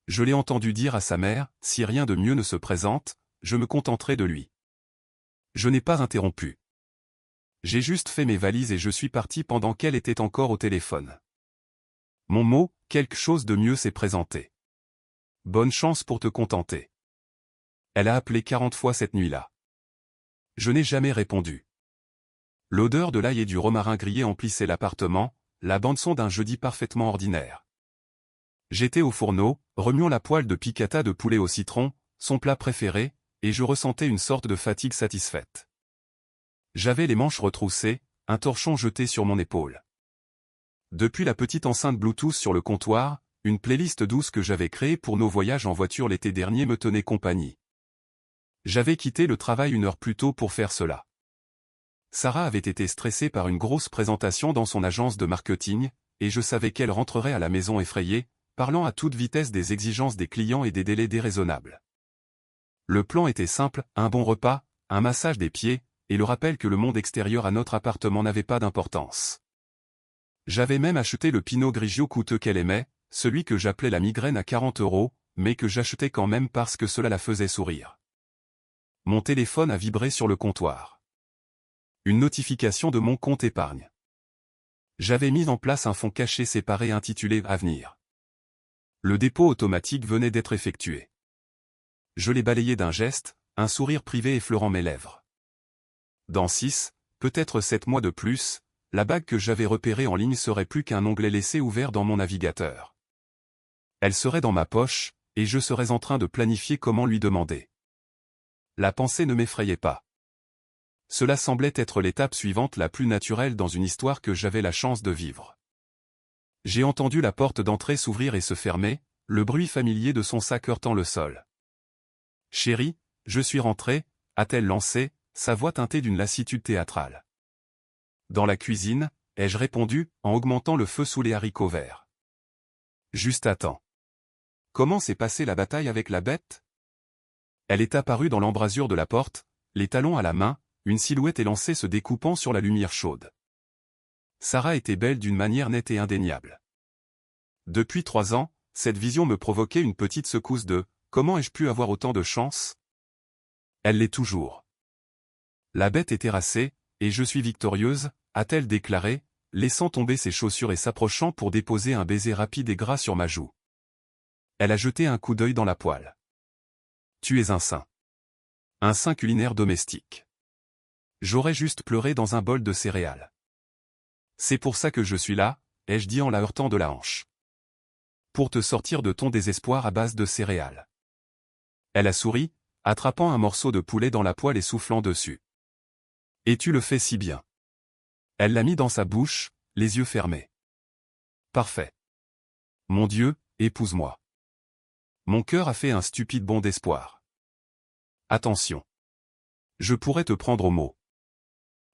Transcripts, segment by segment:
Je l'ai entendu dire à sa mère, si rien de mieux ne se présente, je me contenterai de lui. Je n'ai pas interrompu. J'ai juste fait mes valises et je suis parti pendant qu'elle était encore au téléphone. Mon mot, quelque chose de mieux s'est présenté. Bonne chance pour te contenter. Elle a appelé 40 fois cette nuit-là. Je n'ai jamais répondu. L'odeur de l'ail et du romarin grillé emplissait l'appartement, la bande-son d'un jeudi parfaitement ordinaire. J'étais au fourneau, remuant la poêle de piccata de poulet au citron, son plat préféré, et je ressentais une sorte de fatigue satisfaite. J'avais les manches retroussées, un torchon jeté sur mon épaule. Depuis la petite enceinte Bluetooth sur le comptoir, une playlist douce que j'avais créée pour nos voyages en voiture l'été dernier me tenait compagnie. J'avais quitté le travail 1 heure plus tôt pour faire cela. Sarah avait été stressée par une grosse présentation dans son agence de marketing, et je savais qu'elle rentrerait à la maison effrayée, parlant à toute vitesse des exigences des clients et des délais déraisonnables. Le plan était simple, un bon repas, un massage des pieds, et le rappel que le monde extérieur à notre appartement n'avait pas d'importance. J'avais même acheté le Pinot Grigio coûteux qu'elle aimait, celui que j'appelais la migraine à 40 €, mais que j'achetais quand même parce que cela la faisait sourire. Mon téléphone a vibré sur le comptoir. Une notification de mon compte épargne. J'avais mis en place un fonds caché séparé intitulé « Avenir ». Le dépôt automatique venait d'être effectué. Je l'ai balayé d'un geste, un sourire privé effleurant mes lèvres. Dans 6, peut-être 7 mois de plus, la bague que j'avais repérée en ligne serait plus qu'un onglet laissé ouvert dans mon navigateur. Elle serait dans ma poche, et je serais en train de planifier comment lui demander. La pensée ne m'effrayait pas. Cela semblait être l'étape suivante la plus naturelle dans une histoire que j'avais la chance de vivre. J'ai entendu la porte d'entrée s'ouvrir et se fermer, le bruit familier de son sac heurtant le sol. « Chérie, je suis rentrée », a-t-elle lancé, sa voix teintée d'une lassitude théâtrale. Dans la cuisine, ai-je répondu, en augmentant le feu sous les haricots verts. Juste à temps. Comment s'est passée la bataille avec la bête? Elle est apparue dans l'embrasure de la porte, les talons à la main, une silhouette élancée se découpant sur la lumière chaude. Sarah était belle d'une manière nette et indéniable. Depuis 3 ans, cette vision me provoquait une petite secousse de « Comment ai-je pu avoir autant de chance ?» Elle l'est toujours. La bête est terrassée, et je suis victorieuse, a-t-elle déclaré, laissant tomber ses chaussures et s'approchant pour déposer un baiser rapide et gras sur ma joue. Elle a jeté un coup d'œil dans la poêle. Tu es un saint. Un saint culinaire domestique. J'aurais juste pleuré dans un bol de céréales. C'est pour ça que je suis là, ai-je dit en la heurtant de la hanche. Pour te sortir de ton désespoir à base de céréales. Elle a souri, attrapant un morceau de poulet dans la poêle et soufflant dessus. Et tu le fais si bien. Elle l'a mis dans sa bouche, les yeux fermés. Parfait. Mon Dieu, épouse-moi. Mon cœur a fait un stupide bond d'espoir. Attention. Je pourrais te prendre au mot.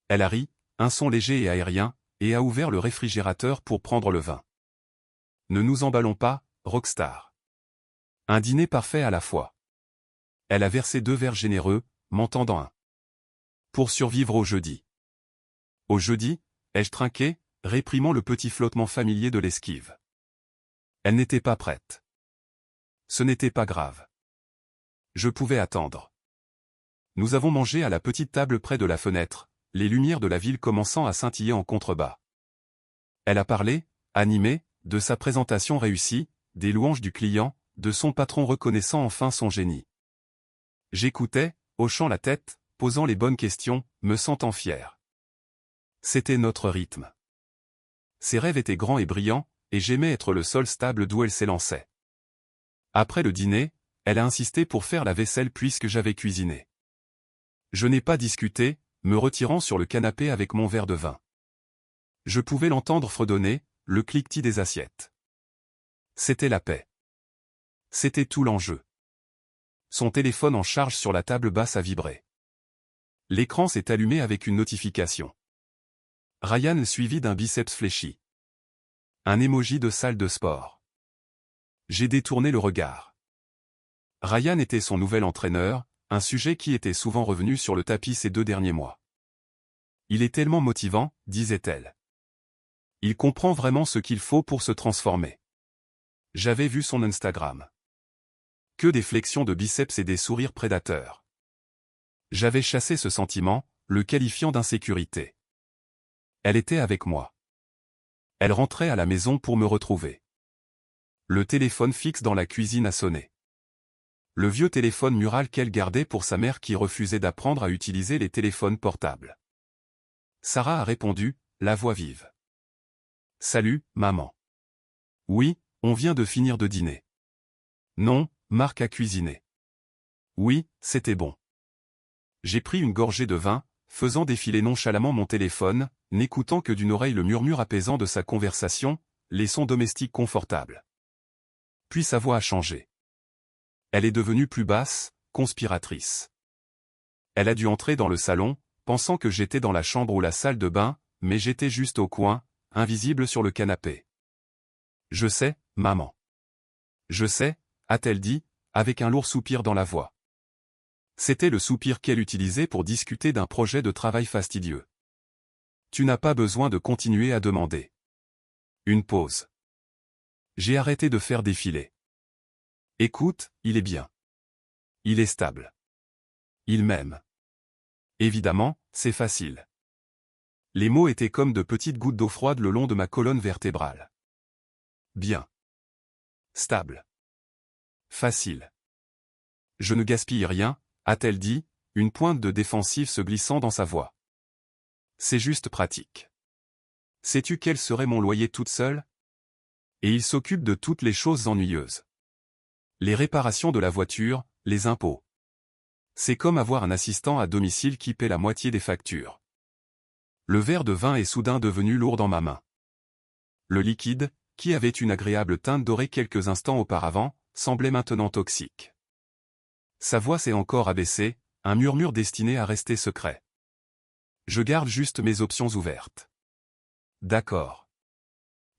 Elle a ri, un son léger et aérien, et a ouvert le réfrigérateur pour prendre le vin. Ne nous emballons pas, rockstar. Un dîner parfait à la fois. Elle a versé 2 verres généreux, m'en tendant un. Pour survivre au jeudi. Au jeudi, ai-je trinqué, réprimant le petit flottement familier de l'esquive. Elle n'était pas prête. Ce n'était pas grave. Je pouvais attendre. Nous avons mangé à la petite table près de la fenêtre, les lumières de la ville commençant à scintiller en contrebas. Elle a parlé, animée, de sa présentation réussie, des louanges du client, de son patron reconnaissant enfin son génie. J'écoutais, hochant la tête, posant les bonnes questions, me sentant fier. C'était notre rythme. Ses rêves étaient grands et brillants, et j'aimais être le sol stable d'où elle s'élançait. Après le dîner, elle a insisté pour faire la vaisselle puisque j'avais cuisiné. Je n'ai pas discuté, me retirant sur le canapé avec mon verre de vin. Je pouvais l'entendre fredonner, le cliquetis des assiettes. C'était la paix. C'était tout l'enjeu. Son téléphone en charge sur la table basse a vibré. L'écran s'est allumé avec une notification. Ryan suivi d'un biceps fléchi. Un emoji de salle de sport. J'ai détourné le regard. Ryan était son nouvel entraîneur, un sujet qui était souvent revenu sur le tapis ces 2 derniers mois. Il est tellement motivant, disait-elle. Il comprend vraiment ce qu'il faut pour se transformer. J'avais vu son Instagram. Que des flexions de biceps et des sourires prédateurs. J'avais chassé ce sentiment, le qualifiant d'insécurité. Elle était avec moi. Elle rentrait à la maison pour me retrouver. Le téléphone fixe dans la cuisine a sonné. Le vieux téléphone mural qu'elle gardait pour sa mère qui refusait d'apprendre à utiliser les téléphones portables. Sarah a répondu, la voix vive. « Salut, maman. »« Oui, on vient de finir de dîner. »« Non, Marc a cuisiné. »« Oui, c'était bon. » J'ai pris une gorgée de vin, faisant défiler nonchalamment mon téléphone, n'écoutant que d'une oreille le murmure apaisant de sa conversation, les sons domestiques confortables. Puis sa voix a changé. Elle est devenue plus basse, conspiratrice. Elle a dû entrer dans le salon, pensant que j'étais dans la chambre ou la salle de bain, mais j'étais juste au coin, invisible sur le canapé. « Je sais, maman. »« Je sais », a-t-elle dit, avec un lourd soupir dans la voix. C'était le soupir qu'elle utilisait pour discuter d'un projet de travail fastidieux. Tu n'as pas besoin de continuer à demander. Une pause. J'ai arrêté de faire défiler. Écoute, il est bien. Il est stable. Il m'aime. Évidemment, c'est facile. Les mots étaient comme de petites gouttes d'eau froide le long de ma colonne vertébrale. Bien. Stable. Facile. Je ne gaspille rien, a-t-elle dit, une pointe de défensive se glissant dans sa voix. C'est juste pratique. Sais-tu quel serait mon loyer toute seule? Et il s'occupe de toutes les choses ennuyeuses. Les réparations de la voiture, les impôts. C'est comme avoir un assistant à domicile qui paie la moitié des factures. Le verre de vin est soudain devenu lourd dans ma main. Le liquide, qui avait une agréable teinte dorée quelques instants auparavant, semblait maintenant toxique. Sa voix s'est encore abaissée, un murmure destiné à rester secret. Je garde juste mes options ouvertes. D'accord.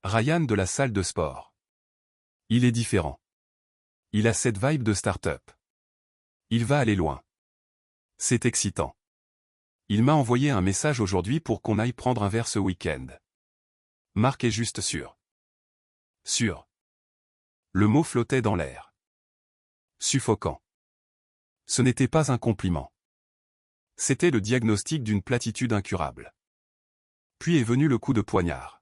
Ryan de la salle de sport. Il est différent. Il a cette vibe de start-up. Il va aller loin. C'est excitant. Il m'a envoyé un message aujourd'hui pour qu'on aille prendre un verre ce week-end. Marc est juste sûr. Sûr. Le mot flottait dans l'air. Suffocant. Ce n'était pas un compliment. C'était le diagnostic d'une platitude incurable. Puis est venu le coup de poignard.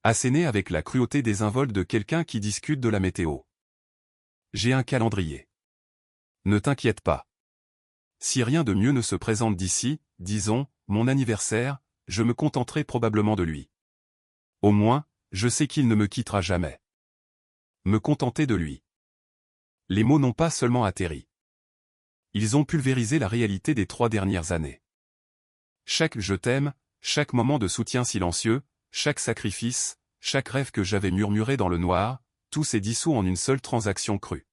Asséné avec la cruauté désinvolte de quelqu'un qui discute de la météo. J'ai un calendrier. Ne t'inquiète pas. Si rien de mieux ne se présente d'ici, disons, mon anniversaire, je me contenterai probablement de lui. Au moins, je sais qu'il ne me quittera jamais. Me contenter de lui. Les mots n'ont pas seulement atterri. Ils ont pulvérisé la réalité des 3 dernières années. Chaque « je t'aime », chaque moment de soutien silencieux, chaque sacrifice, chaque rêve que j'avais murmuré dans le noir, tout s'est dissous en une seule transaction crue.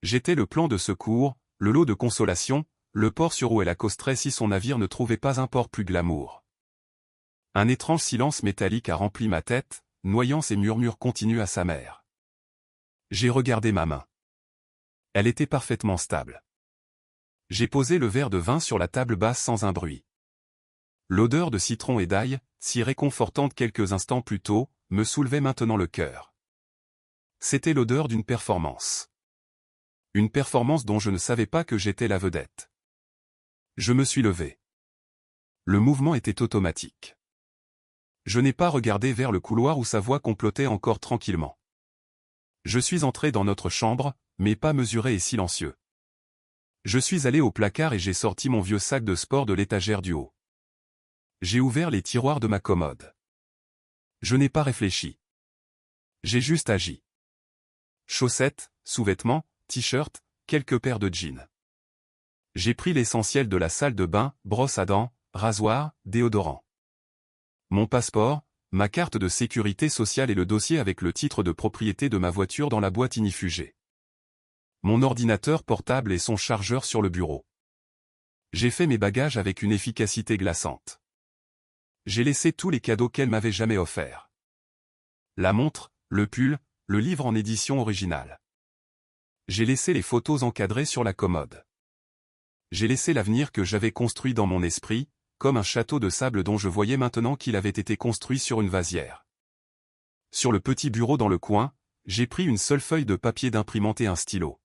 J'étais le plan de secours, le lot de consolation, le port sur où elle accosterait si son navire ne trouvait pas un port plus glamour. Un étrange silence métallique a rempli ma tête, noyant ses murmures continus à sa mère. J'ai regardé ma main. Elle était parfaitement stable. J'ai posé le verre de vin sur la table basse sans un bruit. L'odeur de citron et d'ail, si réconfortante quelques instants plus tôt, me soulevait maintenant le cœur. C'était l'odeur d'une performance. Une performance dont je ne savais pas que j'étais la vedette. Je me suis levé. Le mouvement était automatique. Je n'ai pas regardé vers le couloir où sa voix complotait encore tranquillement. Je suis entré dans notre chambre, mais pas mesuré et silencieux. Je suis allé au placard et j'ai sorti mon vieux sac de sport de l'étagère du haut. J'ai ouvert les tiroirs de ma commode. Je n'ai pas réfléchi. J'ai juste agi. Chaussettes, sous-vêtements, t-shirt, quelques paires de jeans. J'ai pris l'essentiel de la salle de bain, brosse à dents, rasoir, déodorant. Mon passeport, ma carte de sécurité sociale et le dossier avec le titre de propriété de ma voiture dans la boîte ignifugée. Mon ordinateur portable et son chargeur sur le bureau. J'ai fait mes bagages avec une efficacité glaçante. J'ai laissé tous les cadeaux qu'elle m'avait jamais offerts. La montre, le pull, le livre en édition originale. J'ai laissé les photos encadrées sur la commode. J'ai laissé l'avenir que j'avais construit dans mon esprit, comme un château de sable dont je voyais maintenant qu'il avait été construit sur une vasière. Sur le petit bureau dans le coin, j'ai pris une seule feuille de papier d'imprimante et un stylo.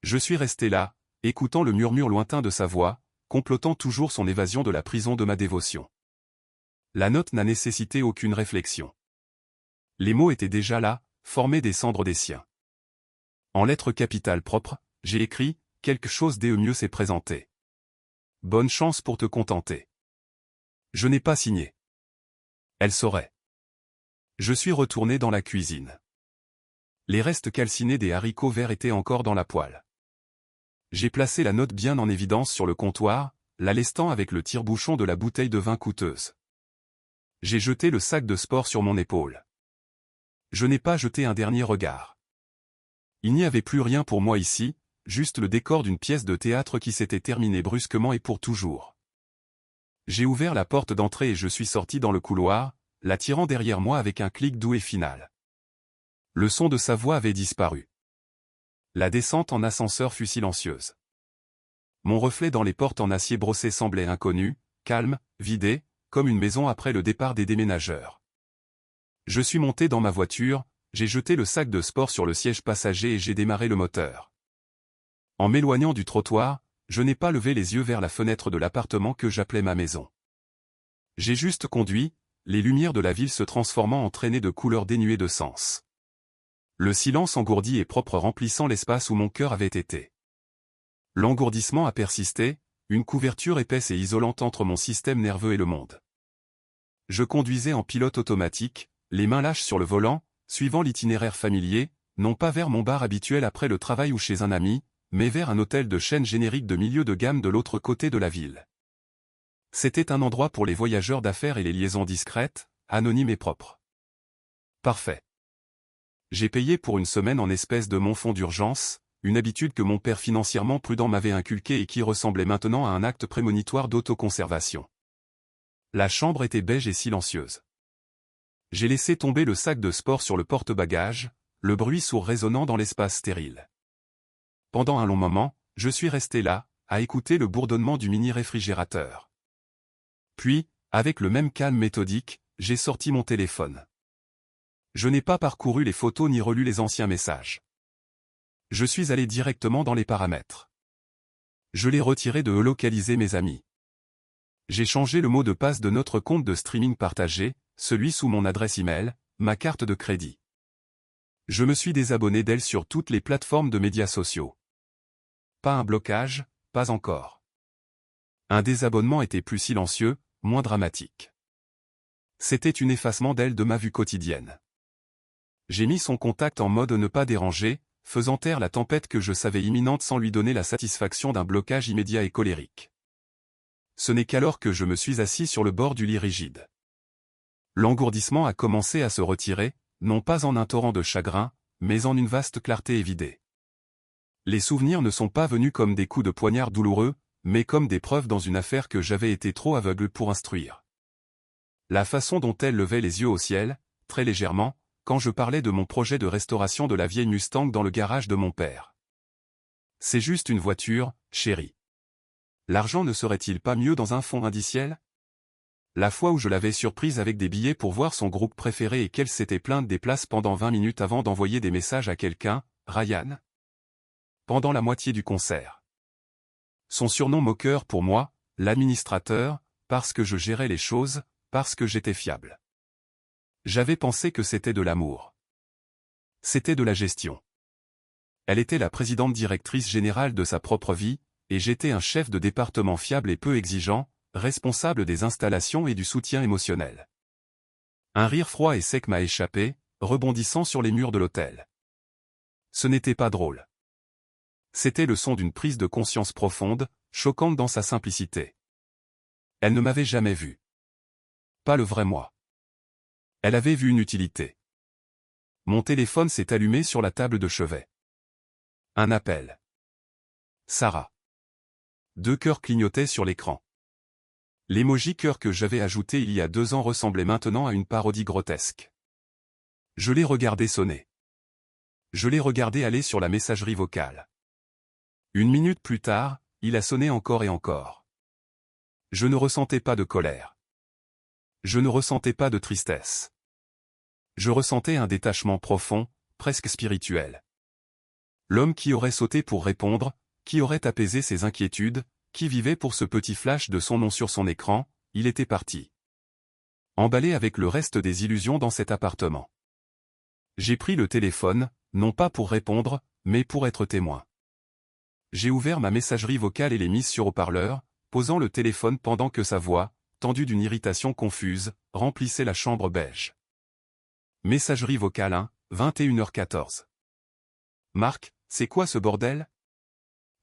Je suis resté là, écoutant le murmure lointain de sa voix, complotant toujours son évasion de la prison de ma dévotion. La note n'a nécessité aucune réflexion. Les mots étaient déjà là, formés des cendres des siens. En lettres capitales propres, j'ai écrit « Quelque chose de mieux s'est présenté. Bonne chance pour te contenter. » Je n'ai pas signé. Elle saurait. Je suis retourné dans la cuisine. Les restes calcinés des haricots verts étaient encore dans la poêle. J'ai placé la note bien en évidence sur le comptoir, la lestant avec le tire-bouchon de la bouteille de vin coûteuse. J'ai jeté le sac de sport sur mon épaule. Je n'ai pas jeté un dernier regard. Il n'y avait plus rien pour moi ici, juste le décor d'une pièce de théâtre qui s'était terminée brusquement et pour toujours. J'ai ouvert la porte d'entrée et je suis sorti dans le couloir, la tirant derrière moi avec un clic doux et final. Le son de sa voix avait disparu. La descente en ascenseur fut silencieuse. Mon reflet dans les portes en acier brossé semblait inconnu, calme, vidé, comme une maison après le départ des déménageurs. Je suis monté dans ma voiture, j'ai jeté le sac de sport sur le siège passager et j'ai démarré le moteur. En m'éloignant du trottoir, je n'ai pas levé les yeux vers la fenêtre de l'appartement que j'appelais ma maison. J'ai juste conduit, les lumières de la ville se transformant en traînées de couleurs dénuées de sens. Le silence engourdi et propre remplissant l'espace où mon cœur avait été. L'engourdissement a persisté, une couverture épaisse et isolante entre mon système nerveux et le monde. Je conduisais en pilote automatique, les mains lâches sur le volant, suivant l'itinéraire familier, non pas vers mon bar habituel après le travail ou chez un ami, mais vers un hôtel de chaîne générique de milieu de gamme de l'autre côté de la ville. C'était un endroit pour les voyageurs d'affaires et les liaisons discrètes, anonymes et propres. Parfait. J'ai payé pour une semaine en espèces de mon fonds d'urgence, une habitude que mon père financièrement prudent m'avait inculquée et qui ressemblait maintenant à un acte prémonitoire d'autoconservation. La chambre était beige et silencieuse. J'ai laissé tomber le sac de sport sur le porte-bagages, le bruit sourd résonnant dans l'espace stérile. Pendant un long moment, je suis resté là, à écouter le bourdonnement du mini-réfrigérateur. Puis, avec le même calme méthodique, j'ai sorti mon téléphone. Je n'ai pas parcouru les photos ni relu les anciens messages. Je suis allé directement dans les paramètres. Je l'ai retiré de localiser mes amis. J'ai changé le mot de passe de notre compte de streaming partagé, celui sous mon adresse email, ma carte de crédit. Je me suis désabonné d'elle sur toutes les plateformes de médias sociaux. Pas un blocage, pas encore. Un désabonnement était plus silencieux, moins dramatique. C'était un effacement d'elle de ma vue quotidienne. J'ai mis son contact en mode ne pas déranger, faisant taire la tempête que je savais imminente sans lui donner la satisfaction d'un blocage immédiat et colérique. Ce n'est qu'alors que je me suis assis sur le bord du lit rigide. L'engourdissement a commencé à se retirer, non pas en un torrent de chagrin, mais en une vaste clarté évidée. Les souvenirs ne sont pas venus comme des coups de poignard douloureux, mais comme des preuves dans une affaire que j'avais été trop aveugle pour instruire. La façon dont elle levait les yeux au ciel, très légèrement, quand je parlais de mon projet de restauration de la vieille Mustang dans le garage de mon père. C'est juste une voiture, chérie. L'argent ne serait-il pas mieux dans un fonds indiciel? La fois où je l'avais surprise avec des billets pour voir son groupe préféré et qu'elle s'était plainte des places pendant 20 minutes avant d'envoyer des messages à quelqu'un, Ryan. Pendant la moitié du concert. Son surnom moqueur pour moi, l'administrateur, parce que je gérais les choses, parce que j'étais fiable. J'avais pensé que c'était de l'amour. C'était de la gestion. Elle était la présidente directrice générale de sa propre vie, et j'étais un chef de département fiable et peu exigeant, responsable des installations et du soutien émotionnel. Un rire froid et sec m'a échappé, rebondissant sur les murs de l'hôtel. Ce n'était pas drôle. C'était le son d'une prise de conscience profonde, choquante dans sa simplicité. Elle ne m'avait jamais vu. Pas le vrai moi. Elle avait vu une utilité. Mon téléphone s'est allumé sur la table de chevet. Un appel. Sarah. 2 cœurs clignotaient sur l'écran. L'émoji cœur que j'avais ajouté il y a 2 ans ressemblait maintenant à une parodie grotesque. Je l'ai regardé sonner. Je l'ai regardé aller sur la messagerie vocale. 1 minute plus tard, il a sonné encore et encore. Je ne ressentais pas de colère. Je ne ressentais pas de tristesse. Je ressentais un détachement profond, presque spirituel. L'homme qui aurait sauté pour répondre, qui aurait apaisé ses inquiétudes, qui vivait pour ce petit flash de son nom sur son écran, il était parti. Emballé avec le reste des illusions dans cet appartement. J'ai pris le téléphone, non pas pour répondre, mais pour être témoin. J'ai ouvert ma messagerie vocale et l'ai mise sur haut-parleur, posant le téléphone pendant que sa voix, tendue d'une irritation confuse, remplissait la chambre beige. Messagerie vocale 1, 21h14. Marc, c'est quoi ce bordel?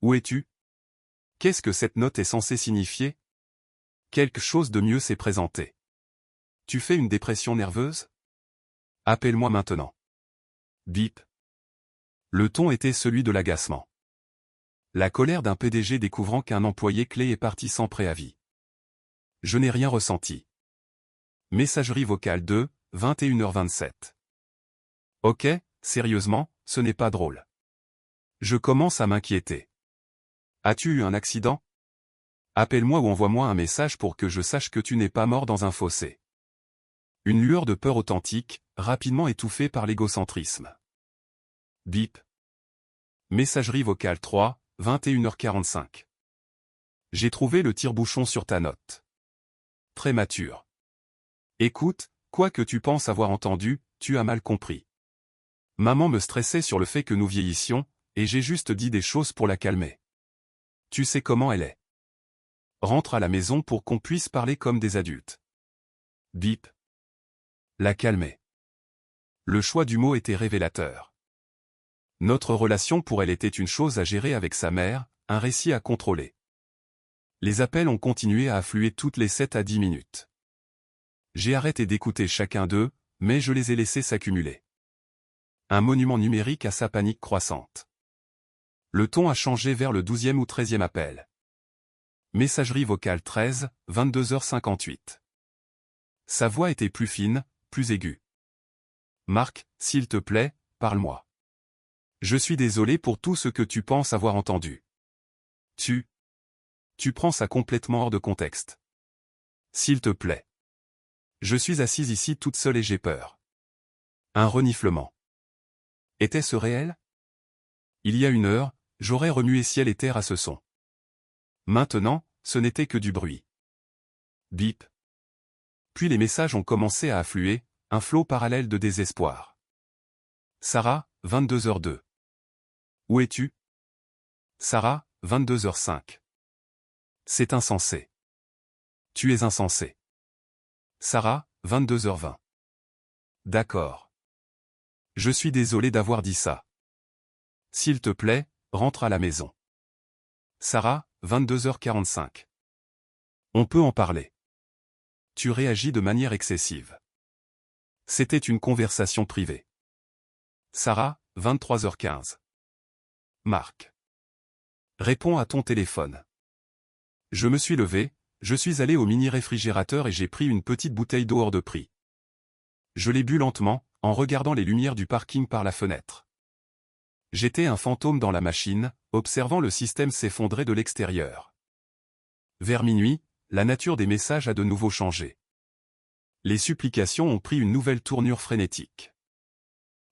Où es-tu? Qu'est-ce que cette note est censée signifier? Quelque chose de mieux s'est présenté. Tu fais une dépression nerveuse? Appelle-moi maintenant. Bip. Le ton était celui de l'agacement. La colère d'un PDG découvrant qu'un employé clé est parti sans préavis. Je n'ai rien ressenti. Messagerie vocale 2, 21h27. Ok, sérieusement, ce n'est pas drôle. Je commence à m'inquiéter. As-tu eu un accident? Appelle-moi ou envoie-moi un message pour que je sache que tu n'es pas mort dans un fossé. Une lueur de peur authentique, rapidement étouffée par l'égocentrisme. Bip. Messagerie vocale 3, 21h45. J'ai trouvé le tire-bouchon sur ta note. Très mature. Écoute, quoi que tu penses avoir entendu, tu as mal compris. Maman me stressait sur le fait que nous vieillissions, et j'ai juste dit des choses pour la calmer. Tu sais comment elle est. Rentre à la maison pour qu'on puisse parler comme des adultes. Bip. La calmer. Le choix du mot était révélateur. Notre relation pour elle était une chose à gérer avec sa mère, un récit à contrôler. Les appels ont continué à affluer toutes les 7 à 10 minutes. J'ai arrêté d'écouter chacun d'eux, mais je les ai laissés s'accumuler. Un monument numérique à sa panique croissante. Le ton a changé vers le 12e ou 13e appel. Messagerie vocale 13, 22h58. Sa voix était plus fine, plus aiguë. Marc, s'il te plaît, parle-moi. Je suis désolé pour tout ce que tu penses avoir entendu. Tu prends ça complètement hors de contexte. S'il te plaît. Je suis assise ici toute seule et j'ai peur. Un reniflement. Était-ce réel? Il y a 1 heure, j'aurais remué ciel et terre à ce son. Maintenant, ce n'était que du bruit. Bip. Puis les messages ont commencé à affluer, un flot parallèle de désespoir. Sarah, 22h02. Où es-tu? Sarah, 22h05. C'est insensé. Tu es insensé. Sarah, 22h20. D'accord. Je suis désolé d'avoir dit ça. S'il te plaît, rentre à la maison. Sarah, 22h45. On peut en parler. Tu réagis de manière excessive. C'était une conversation privée. Sarah, 23h15. Marc. Réponds à ton téléphone. Je me suis levé, je suis allé au mini-réfrigérateur et j'ai pris une petite bouteille d'eau hors de prix. Je l'ai bu lentement, en regardant les lumières du parking par la fenêtre. J'étais un fantôme dans la machine, observant le système s'effondrer de l'extérieur. Vers minuit, la nature des messages a de nouveau changé. Les supplications ont pris une nouvelle tournure frénétique.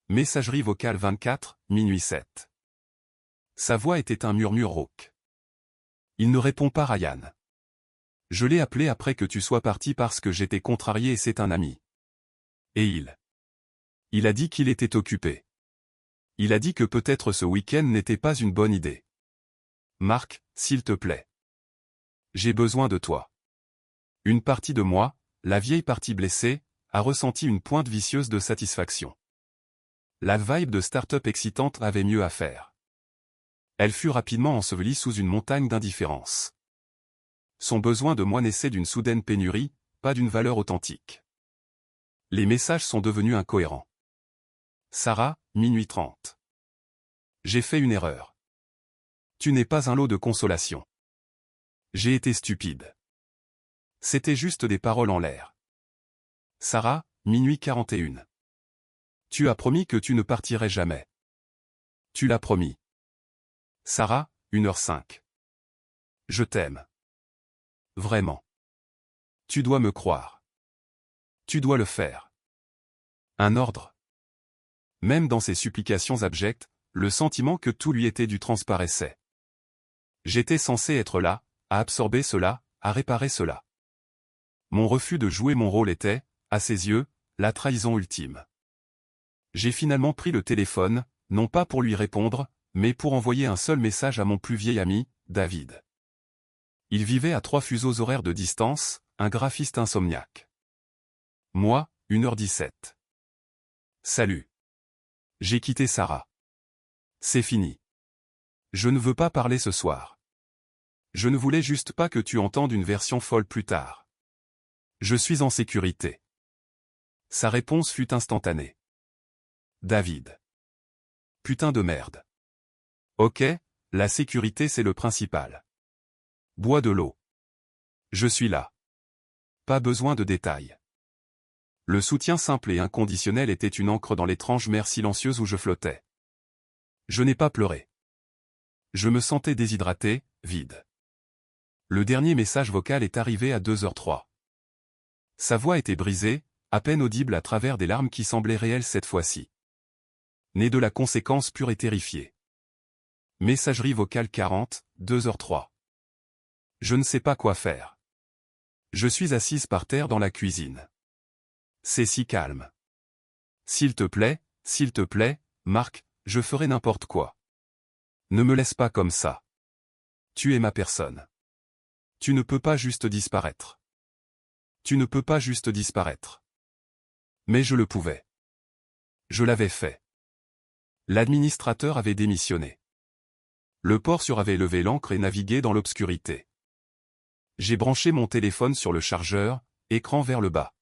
Messagerie vocale 24, minuit 7. Sa voix était un murmure rauque. Il ne répond pas, Ryan. Je l'ai appelé après que tu sois parti parce que j'étais contrarié et c'est un ami. Et il a dit qu'il était occupé. Il a dit que peut-être ce week-end n'était pas une bonne idée. Marc, s'il te plaît. J'ai besoin de toi. Une partie de moi, la vieille partie blessée, a ressenti une pointe vicieuse de satisfaction. La vibe de start-up excitante avait mieux à faire. Elle fut rapidement ensevelie sous une montagne d'indifférence. Son besoin de moi naissait d'une soudaine pénurie, pas d'une valeur authentique. Les messages sont devenus incohérents. Sarah, minuit 30. J'ai fait une erreur. Tu n'es pas un lot de consolation. J'ai été stupide. C'était juste des paroles en l'air. Sarah, minuit 41. Tu as promis que tu ne partirais jamais. Tu l'as promis. Sarah, 1h05. Je t'aime. Vraiment. Tu dois me croire. Tu dois le faire. Un ordre. Même dans ses supplications abjectes, le sentiment que tout lui était dû transparaissait. J'étais censé être là, à absorber cela, à réparer cela. Mon refus de jouer mon rôle était, à ses yeux, la trahison ultime. J'ai finalement pris le téléphone, non pas pour lui répondre, mais pour envoyer un seul message à mon plus vieil ami, David. Il vivait à 3 fuseaux horaires de distance, un graphiste insomniaque. Moi, 1h17. Salut. J'ai quitté Sarah. C'est fini. Je ne veux pas parler ce soir. Je ne voulais juste pas que tu entendes une version folle plus tard. Je suis en sécurité. Sa réponse fut instantanée. David. Putain de merde. Ok, la sécurité c'est le principal. Bois de l'eau. Je suis là. Pas besoin de détails. Le soutien simple et inconditionnel était une encre dans l'étrange mer silencieuse où je flottais. Je n'ai pas pleuré. Je me sentais déshydraté, vide. Le dernier message vocal est arrivé à 2h03. Sa voix était brisée, à peine audible à travers des larmes qui semblaient réelles cette fois-ci. Né de la conséquence pure et terrifiée. Messagerie vocale 40, 2h03. Je ne sais pas quoi faire. Je suis assise par terre dans la cuisine. C'est si calme. S'il te plaît, Marc, je ferai n'importe quoi. Ne me laisse pas comme ça. Tu es ma personne. Tu ne peux pas juste disparaître. Tu ne peux pas juste disparaître. Mais je le pouvais. Je l'avais fait. L'administrateur avait démissionné. Le port avait levé l'ancre et navigué dans l'obscurité. J'ai branché mon téléphone sur le chargeur, écran vers le bas.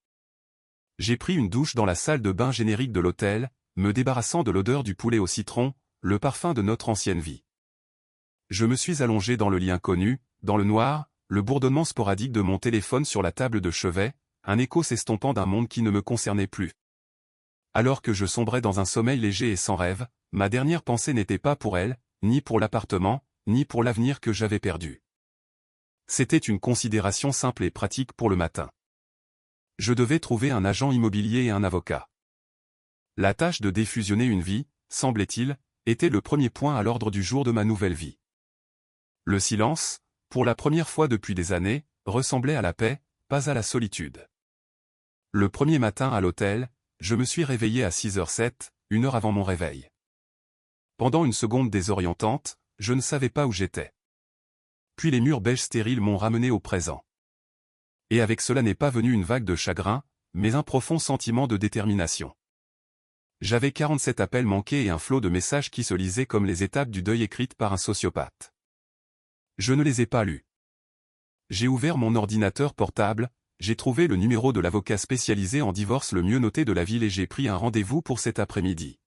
J'ai pris une douche dans la salle de bain générique de l'hôtel, me débarrassant de l'odeur du poulet au citron, le parfum de notre ancienne vie. Je me suis allongé dans le lit inconnu, dans le noir, le bourdonnement sporadique de mon téléphone sur la table de chevet, un écho s'estompant d'un monde qui ne me concernait plus. Alors que je sombrais dans un sommeil léger et sans rêve, ma dernière pensée n'était pas pour elle, ni pour l'appartement, ni pour l'avenir que j'avais perdu. C'était une considération simple et pratique pour le matin. Je devais trouver un agent immobilier et un avocat. La tâche de défusionner une vie, semblait-il, était le premier point à l'ordre du jour de ma nouvelle vie. Le silence, pour la première fois depuis des années, ressemblait à la paix, pas à la solitude. Le premier matin à l'hôtel, je me suis réveillé à 6h07, 1 heure avant mon réveil. Pendant une seconde désorientante, je ne savais pas où j'étais. Puis les murs beige stériles m'ont ramené au présent. Et avec cela n'est pas venu une vague de chagrin, mais un profond sentiment de détermination. J'avais 47 appels manqués et un flot de messages qui se lisaient comme les étapes du deuil écrites par un sociopathe. Je ne les ai pas lus. J'ai ouvert mon ordinateur portable, j'ai trouvé le numéro de l'avocat spécialisé en divorce le mieux noté de la ville et j'ai pris un rendez-vous pour cet après-midi.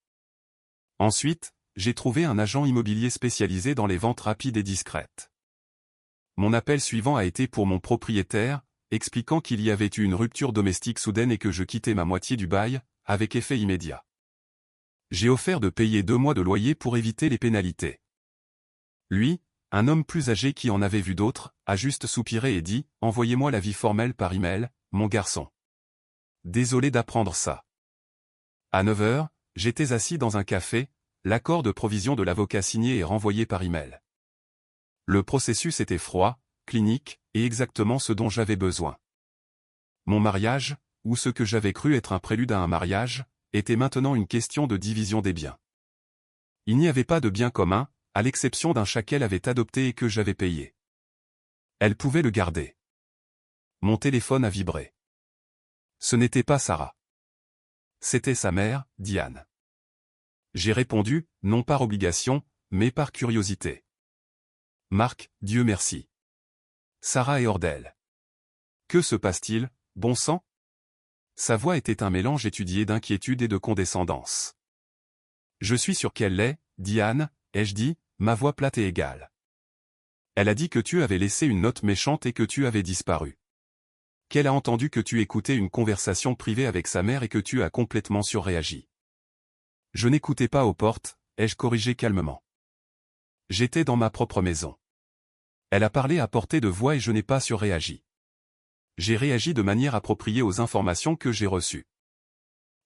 Ensuite, j'ai trouvé un agent immobilier spécialisé dans les ventes rapides et discrètes. Mon appel suivant a été pour mon propriétaire, expliquant qu'il y avait eu une rupture domestique soudaine et que je quittais ma moitié du bail, avec effet immédiat. J'ai offert de payer 2 mois de loyer pour éviter les pénalités. Lui, un homme plus âgé qui en avait vu d'autres, a juste soupiré et dit « Envoyez-moi l'avis formel par email, mon garçon. » Désolé d'apprendre ça. À 9h, j'étais assis dans un café, l'accord de provision de l'avocat signé et renvoyé par email. Le processus était froid, clinique, et exactement ce dont j'avais besoin. Mon mariage, ou ce que j'avais cru être un prélude à un mariage, était maintenant une question de division des biens. Il n'y avait pas de bien commun, à l'exception d'un chat qu'elle avait adopté et que j'avais payé. Elle pouvait le garder. Mon téléphone a vibré. Ce n'était pas Sarah. C'était sa mère, Diane. J'ai répondu, non par obligation, mais par curiosité. Marc, Dieu merci. Sarah est hors d'elle. Que se passe-t-il, bon sang? Sa voix était un mélange étudié d'inquiétude et de condescendance. Je suis sûr qu'elle l'est, Diane, ai-je dit, ma voix plate et égale. Elle a dit que tu avais laissé une note méchante et que tu avais disparu. Qu'elle a entendu que tu écoutais une conversation privée avec sa mère et que tu as complètement surréagi. Je n'écoutais pas aux portes, ai-je corrigé calmement. J'étais dans ma propre maison. Elle a parlé à portée de voix et je n'ai pas surréagi. J'ai réagi de manière appropriée aux informations que j'ai reçues.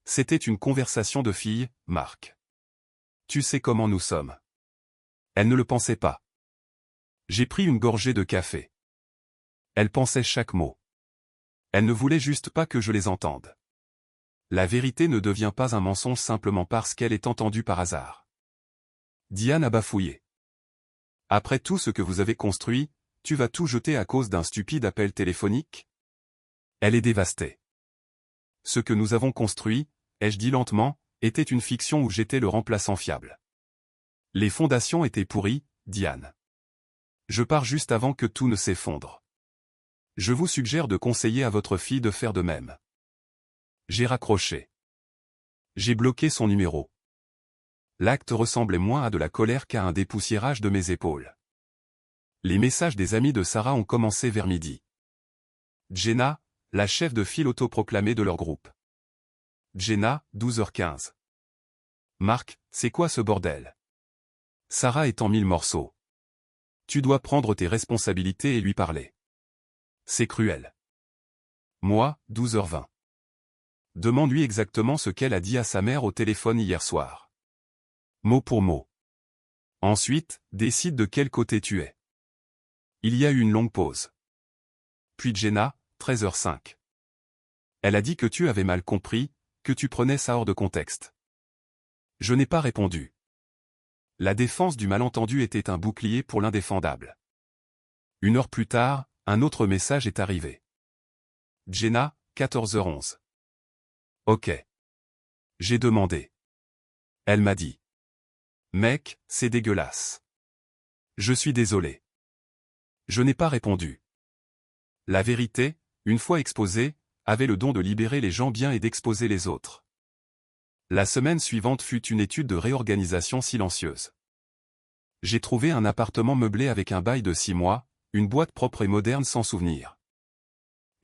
C'était une conversation de fille, Marc. Tu sais comment nous sommes. Elle ne le pensait pas. J'ai pris une gorgée de café. Elle pensait chaque mot. Elle ne voulait juste pas que je les entende. La vérité ne devient pas un mensonge simplement parce qu'elle est entendue par hasard. Diane a bafouillé. Après tout ce que vous avez construit, tu vas tout jeter à cause d'un stupide appel téléphonique? Elle est dévastée. Ce que nous avons construit, ai-je dit lentement, était une fiction où j'étais le remplaçant fiable. Les fondations étaient pourries, Diane. Je pars juste avant que tout ne s'effondre. Je vous suggère de conseiller à votre fille de faire de même. J'ai raccroché. J'ai bloqué son numéro. L'acte ressemblait moins à de la colère qu'à un dépoussiérage de mes épaules. Les messages des amis de Sarah ont commencé vers midi. Jenna, la chef de file autoproclamée de leur groupe. Jenna, 12h15. Marc, c'est quoi ce bordel? Sarah est en 1000 morceaux. Tu dois prendre tes responsabilités et lui parler. C'est cruel. Moi, 12h20. Demande-lui exactement ce qu'elle a dit à sa mère au téléphone hier soir. Mot pour mot. Ensuite, décide de quel côté tu es. Il y a eu une longue pause. Puis Jenna, 13h05. Elle a dit que tu avais mal compris, que tu prenais ça hors de contexte. Je n'ai pas répondu. La défense du malentendu était un bouclier pour l'indéfendable. 1 heure plus tard, un autre message est arrivé. Jenna, 14h11. Ok. J'ai demandé. Elle m'a dit. Mec, c'est dégueulasse. Je suis désolé. Je n'ai pas répondu. La vérité, une fois exposée, avait le don de libérer les gens bien et d'exposer les autres. La semaine suivante fut une étude de réorganisation silencieuse. J'ai trouvé un appartement meublé avec un bail de 6 mois, une boîte propre et moderne sans souvenir.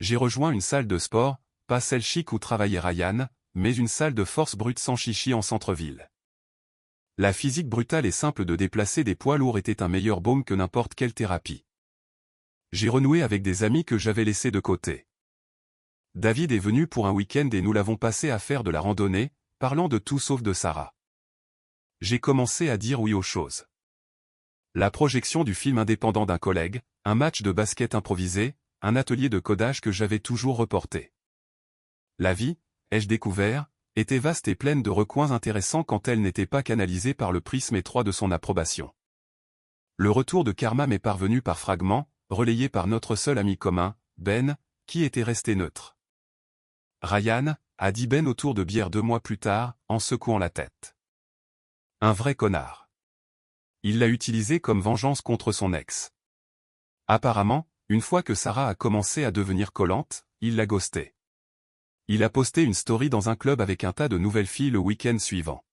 J'ai rejoint une salle de sport, pas celle chic où travaillait Ryan, mais une salle de force brute sans chichi en centre-ville. La physique brutale et simple de déplacer des poids lourds était un meilleur baume que n'importe quelle thérapie. J'ai renoué avec des amis que j'avais laissés de côté. David est venu pour un week-end et nous l'avons passé à faire de la randonnée, parlant de tout sauf de Sarah. J'ai commencé à dire oui aux choses. La projection du film indépendant d'un collègue, un match de basket improvisé, un atelier de codage que j'avais toujours reporté. La vie, ai-je découvert, était vaste et pleine de recoins intéressants quand elle n'était pas canalisée par le prisme étroit de son approbation. Le retour de Karma m'est parvenu par fragments, relayé par notre seul ami commun, Ben, qui était resté neutre. Ryan, a dit Ben autour de bière 2 mois plus tard, en secouant la tête. Un vrai connard. Il l'a utilisé comme vengeance contre son ex. Apparemment, une fois que Sarah a commencé à devenir collante, il l'a ghosté. Il a posté une story dans un club avec un tas de nouvelles filles le week-end suivant.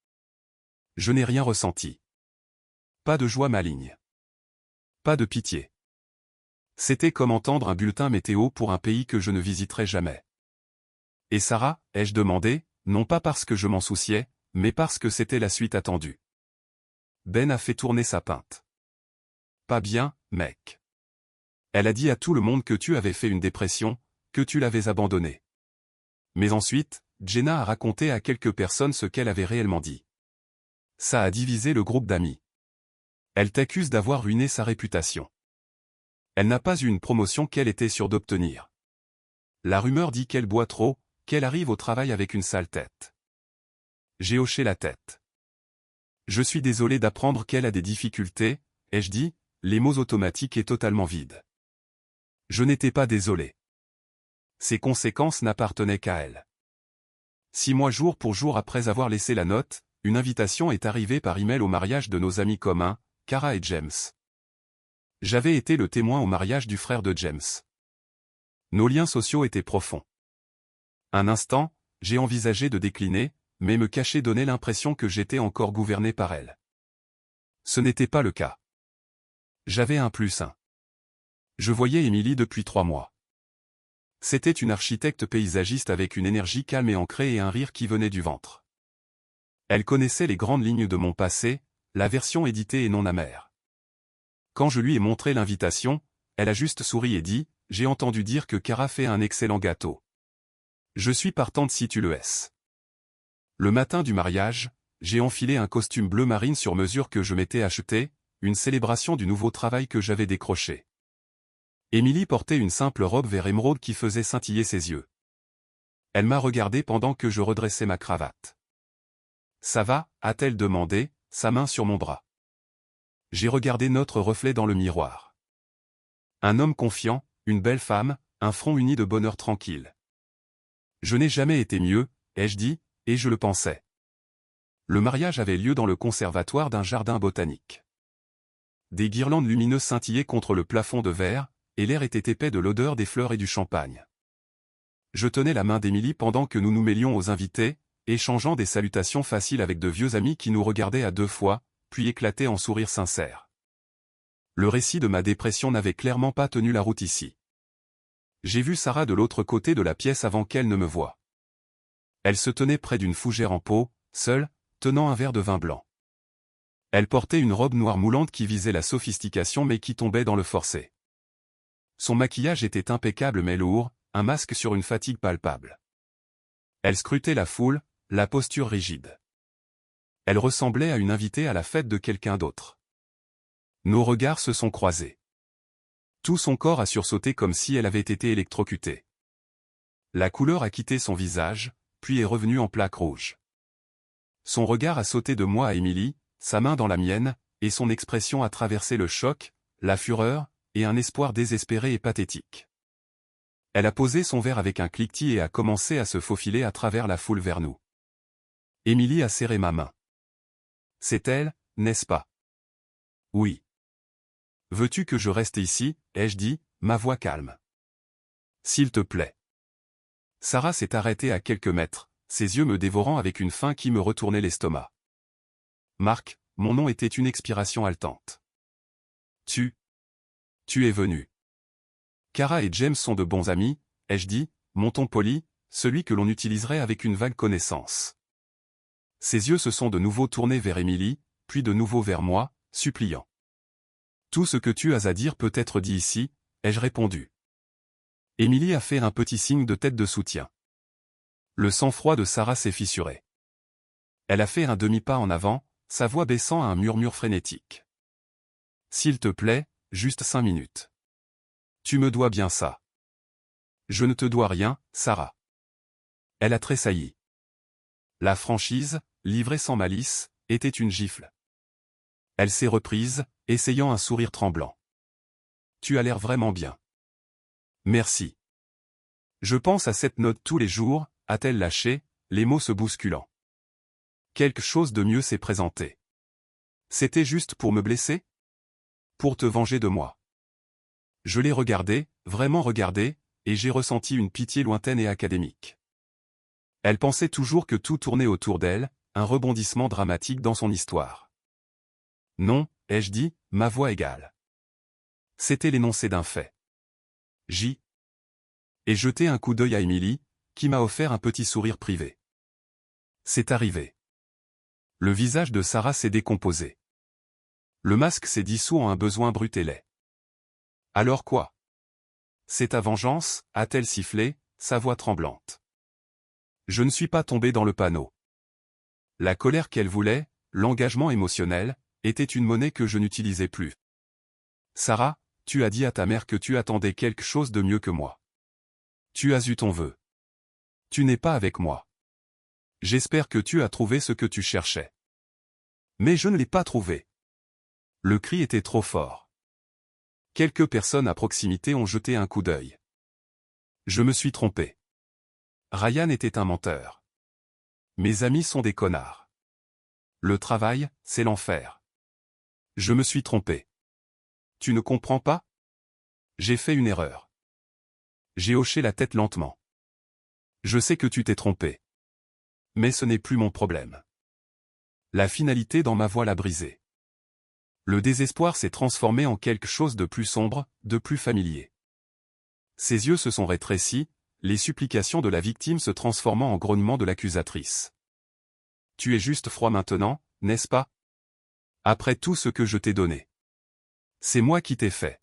Je n'ai rien ressenti. Pas de joie maligne. Pas de pitié. C'était comme entendre un bulletin météo pour un pays que je ne visiterai jamais. Et Sarah, ai-je demandé, non pas parce que je m'en souciais, mais parce que c'était la suite attendue. Ben a fait tourner sa pinte. Pas bien, mec. Elle a dit à tout le monde que tu avais fait une dépression, que tu l'avais abandonné. Mais ensuite, Jenna a raconté à quelques personnes ce qu'elle avait réellement dit. Ça a divisé le groupe d'amis. Elle t'accuse d'avoir ruiné sa réputation. Elle n'a pas eu une promotion qu'elle était sûre d'obtenir. La rumeur dit qu'elle boit trop, qu'elle arrive au travail avec une sale tête. J'ai hoché la tête. Je suis désolé d'apprendre qu'elle a des difficultés, ai-je dit, les mots automatiques et totalement vides. Je n'étais pas désolé. Ces conséquences n'appartenaient qu'à elle. 6 mois jour pour jour après avoir laissé la note, une invitation est arrivée par email au mariage de nos amis communs, Cara et James. J'avais été le témoin au mariage du frère de James. Nos liens sociaux étaient profonds. Un instant, j'ai envisagé de décliner, mais me cacher donnait l'impression que j'étais encore gouverné par elle. Ce n'était pas le cas. J'avais un +1. Je voyais Émilie depuis 3 mois. C'était une architecte paysagiste avec une énergie calme et ancrée et un rire qui venait du ventre. Elle connaissait les grandes lignes de mon passé, la version éditée et non amère. Quand je lui ai montré l'invitation, elle a juste souri et dit, « J'ai entendu dire que Cara fait un excellent gâteau. Je suis partante si tu le es. » Le matin du mariage, j'ai enfilé un costume bleu marine sur mesure que je m'étais acheté, une célébration du nouveau travail que j'avais décroché. Émilie portait une simple robe vert émeraude qui faisait scintiller ses yeux. Elle m'a regardé pendant que je redressais ma cravate. « Ça va ?» a-t-elle demandé, sa main sur mon bras. J'ai regardé notre reflet dans le miroir. Un homme confiant, une belle femme, un front uni de bonheur tranquille. Je n'ai jamais été mieux, ai-je dit, et je le pensais. Le mariage avait lieu dans le conservatoire d'un jardin botanique. Des guirlandes lumineuses scintillaient contre le plafond de verre, et l'air était épais de l'odeur des fleurs et du champagne. Je tenais la main d'Émilie pendant que nous nous mêlions aux invités, échangeant des salutations faciles avec de vieux amis qui nous regardaient à deux fois, puis éclataient en sourires sincères. Le récit de ma dépression n'avait clairement pas tenu la route ici. J'ai vu Sarah de l'autre côté de la pièce avant qu'elle ne me voie. Elle se tenait près d'une fougère en pot, seule, tenant un verre de vin blanc. Elle portait une robe noire moulante qui visait la sophistication mais qui tombait dans le forcé. Son maquillage était impeccable mais lourd, un masque sur une fatigue palpable. Elle scrutait la foule, la posture rigide. Elle ressemblait à une invitée à la fête de quelqu'un d'autre. Nos regards se sont croisés. Tout son corps a sursauté comme si elle avait été électrocutée. La couleur a quitté son visage, puis est revenue en plaque rouge. Son regard a sauté de moi à Émilie, sa main dans la mienne, et son expression a traversé le choc, la fureur, et un espoir désespéré et pathétique. Elle a posé son verre avec un cliquetis et a commencé à se faufiler à travers la foule vers nous. Émilie a serré ma main. C'est elle, n'est-ce pas? Oui. Veux-tu que je reste ici, ai-je dit, ma voix calme. S'il te plaît. Sarah s'est arrêtée à quelques mètres, ses yeux me dévorant avec une faim qui me retournait l'estomac. Marc, mon nom était une expiration haletante. Tu es venu. Cara et James sont de bons amis, ai-je dit, mon ton poli, celui que l'on utiliserait avec une vague connaissance. Ses yeux se sont de nouveau tournés vers Émilie, puis de nouveau vers moi, suppliant. Tout ce que tu as à dire peut être dit ici, ai-je répondu. Émilie a fait un petit signe de tête de soutien. Le sang-froid de Sarah s'est fissuré. Elle a fait un demi-pas en avant, sa voix baissant à un murmure frénétique. S'il te plaît, juste 5 minutes. Tu me dois bien ça. Je ne te dois rien, Sarah. Elle a tressailli. La franchise, livrée sans malice, était une gifle. Elle s'est reprise, essayant un sourire tremblant. Tu as l'air vraiment bien. Merci. Je pense à cette note tous les jours, a-t-elle lâché, les mots se bousculant. Quelque chose de mieux s'est présenté. C'était juste pour me blesser? Pour te venger de moi. Je l'ai regardée, vraiment regardée, et j'ai ressenti une pitié lointaine et académique. Elle pensait toujours que tout tournait autour d'elle, un rebondissement dramatique dans son histoire. Non, ai-je dit, ma voix égale. C'était l'énoncé d'un fait. Et jeté un coup d'œil à Émilie, qui m'a offert un petit sourire privé. C'est arrivé. Le visage de Sarah s'est décomposé. Le masque s'est dissous en un besoin brut et laid. Alors quoi? C'est ta vengeance, a-t-elle sifflé, sa voix tremblante. Je ne suis pas tombé dans le panneau. La colère qu'elle voulait, l'engagement émotionnel, était une monnaie que je n'utilisais plus. Sarah, tu as dit à ta mère que tu attendais quelque chose de mieux que moi. Tu as eu ton vœu. Tu n'es pas avec moi. J'espère que tu as trouvé ce que tu cherchais. Mais je ne l'ai pas trouvé. Le cri était trop fort. Quelques personnes à proximité ont jeté un coup d'œil. Je me suis trompé. Ryan était un menteur. Mes amis sont des connards. Le travail, c'est l'enfer. Je me suis trompé. Tu ne comprends pas? J'ai fait une erreur. J'ai hoché la tête lentement. Je sais que tu t'es trompé. Mais ce n'est plus mon problème. La finalité dans ma voix l'a brisé. Le désespoir s'est transformé en quelque chose de plus sombre, de plus familier. Ses yeux se sont rétrécis, les supplications de la victime se transformant en grognements de l'accusatrice. Tu es juste froid maintenant, n'est-ce pas? Après tout ce que je t'ai donné. C'est moi qui t'ai fait.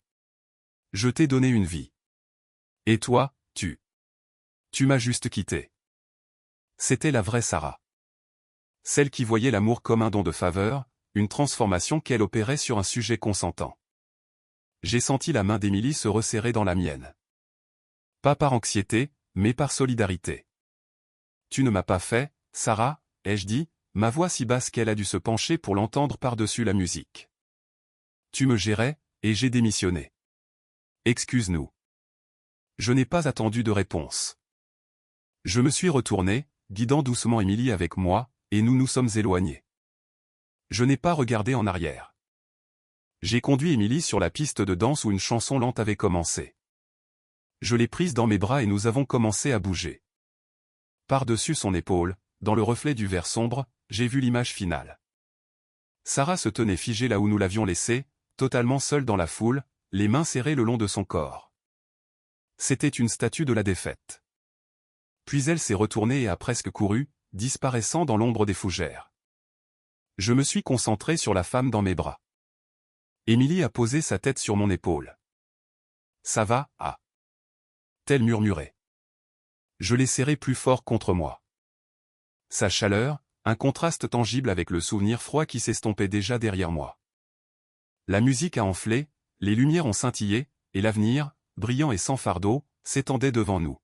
Je t'ai donné une vie. Et toi, tu m'as juste quitté. C'était la vraie Sarah. Celle qui voyait l'amour comme un don de faveur, une transformation qu'elle opérait sur un sujet consentant. J'ai senti la main d'Émilie se resserrer dans la mienne. Pas par anxiété, mais par solidarité. Tu ne m'as pas fait, Sarah, ai-je dit, ma voix si basse qu'elle a dû se pencher pour l'entendre par-dessus la musique. Tu me gérais, et j'ai démissionné. Excuse-nous. Je n'ai pas attendu de réponse. Je me suis retourné, guidant doucement Émilie avec moi, et nous nous sommes éloignés. Je n'ai pas regardé en arrière. J'ai conduit Émilie sur la piste de danse où une chanson lente avait commencé. Je l'ai prise dans mes bras et nous avons commencé à bouger. Par-dessus son épaule, dans le reflet du verre sombre, j'ai vu l'image finale. Sarah se tenait figée là où nous l'avions laissée, totalement seule dans la foule, les mains serrées le long de son corps. C'était une statue de la défaite. Puis elle s'est retournée et a presque couru, disparaissant dans l'ombre des fougères. Je me suis concentré sur la femme dans mes bras. Émilie a posé sa tête sur mon épaule. Ça va, ah. Tel murmurait. Je l'ai serré plus fort contre moi. Sa chaleur, un contraste tangible avec le souvenir froid qui s'estompait déjà derrière moi. La musique a enflé, les lumières ont scintillé, et l'avenir, brillant et sans fardeau, s'étendait devant nous.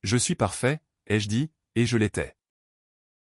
Je suis parfait, ai-je dit, et je l'étais.